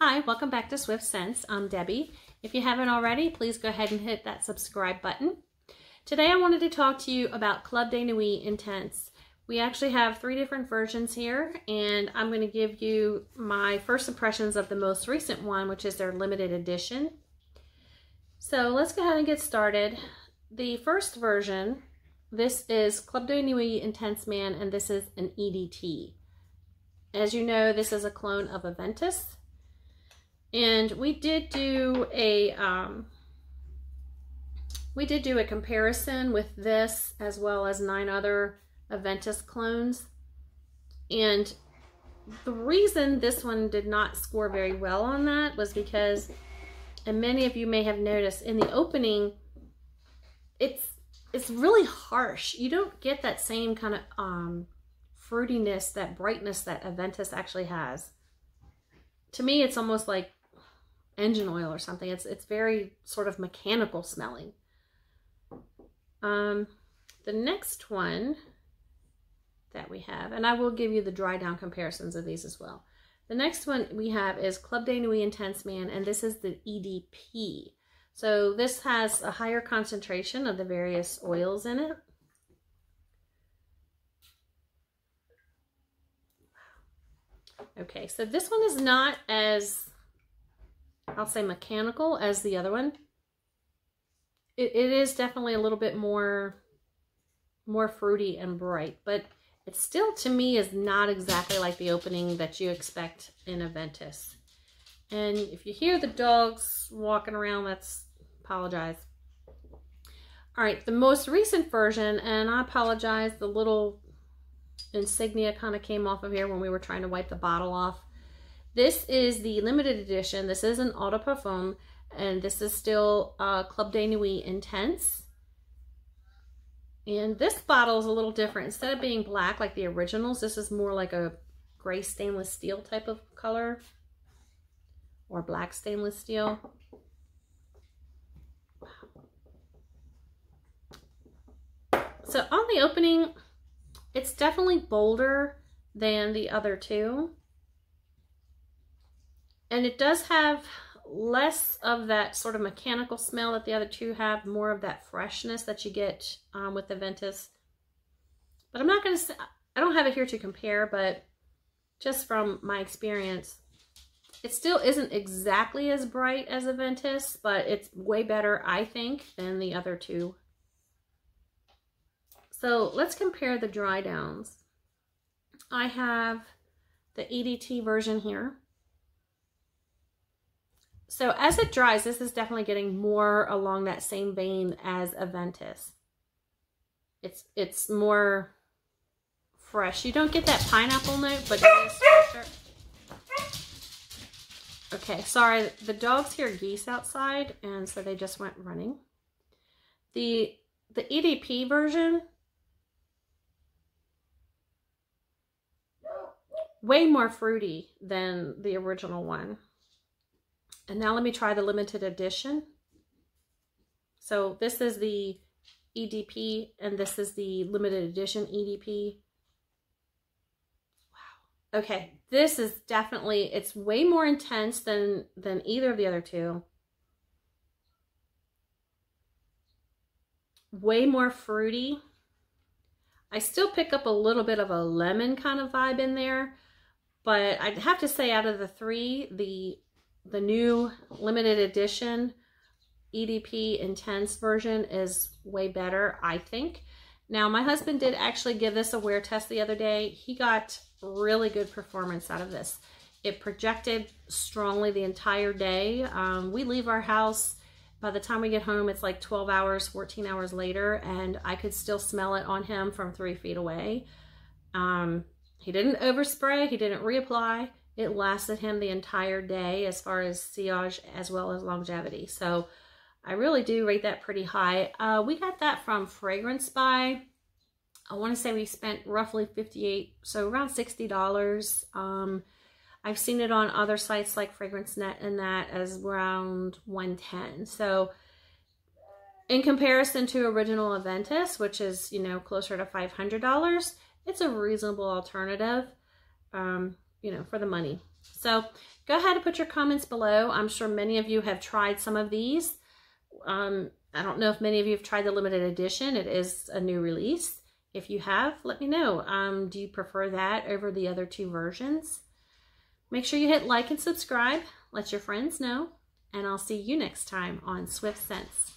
Hi, welcome back to Swift Sense. I'm Debbie. If you haven't already, please go ahead and hit that subscribe button. Today I wanted to talk to you about Club de Nuit Intense. We actually have 3 different versions here, and I'm going to give you my first impressions of the most recent one, which is their limited edition. So let's go ahead and get started. The first version, this is Club de Nuit Intense Man, and this is an EDT. As you know, this is a clone of Aventus. And we did do a comparison with this as well as 9 other Aventus clones. And the reason this one did not score very well on that was because, and many of you may have noticed, in the opening, it's really harsh. You don't get that same kind of fruitiness, that brightness that Aventus actually has. To me, it's almost like engine oil or something. It's very sort of mechanical smelling. The next one that we have, and I will give you the dry down comparisons of these as well. The next one we have is Club de Nuit Intense Man, and this is the EDP. So this has a higher concentration of the various oils in it. Okay, so this one is not as, I'll say, mechanical as the other one. It is definitely a little bit more fruity and bright, but it still, to me, is not exactly like the opening that you expect in Aventus. And if you hear the dogs walking around, apologize. All right, the most recent version, and I apologize, the little insignia kind of came off of here when we were trying to wipe the bottle off. This is the limited edition. This is an Eau de Parfum, and this is still Club de Nuit Intense. And this bottle is a little different. Instead of being black like the originals, this is more like a gray stainless steel type of color, or black stainless steel. So on the opening, it's definitely bolder than the other two. And it does have less of that sort of mechanical smell that the other two have, more of that freshness that you get with Aventus. But I'm not going to say, I don't have it here to compare, but just from my experience, it still isn't exactly as bright as Aventus, but it's way better, I think, than the other two. So let's compare the dry downs. I have the EDT version here. So as it dries, this is definitely getting more along that same vein as Aventus. It's more fresh. You don't get that pineapple note, but it is fresher. Okay, sorry, the dogs hear geese outside, and so they just went running. The EDP version, way more fruity than the original one. And now let me try the limited edition. So this is the EDP, and this is the limited edition EDP. Wow. Okay, this is definitely, it's way more intense than either of the other two. Way more fruity. I still pick up a little bit of a lemon kind of vibe in there, but I'd have to say out of the 3, the new limited edition EDP Intense version is way better, I think. Now, my husband did actually give this a wear test the other day. He got really good performance out of this. It projected strongly the entire day. We leave our house, by the time we get home, it's like 12 hours, 14 hours later, and I could still smell it on him from 3 feet away. He didn't overspray, he didn't reapply. It lasted him the entire day as far as sillage as well as longevity. So I really do rate that pretty high. We got that from Fragrance Buy. I want to say we spent roughly $58, so around $60. I've seen it on other sites like Fragrance Net and that as around $110. So in comparison to original Aventus, which is, you know, closer to $500, it's a reasonable alternative. you know, for the money. So go ahead and put your comments below. I'm sure many of you have tried some of these. I don't know if many of you have tried the limited edition. It is a new release. If you have, let me know. Do you prefer that over the other two versions? Make sure you hit like and subscribe. Let your friends know. And I'll see you next time on Swift Sense.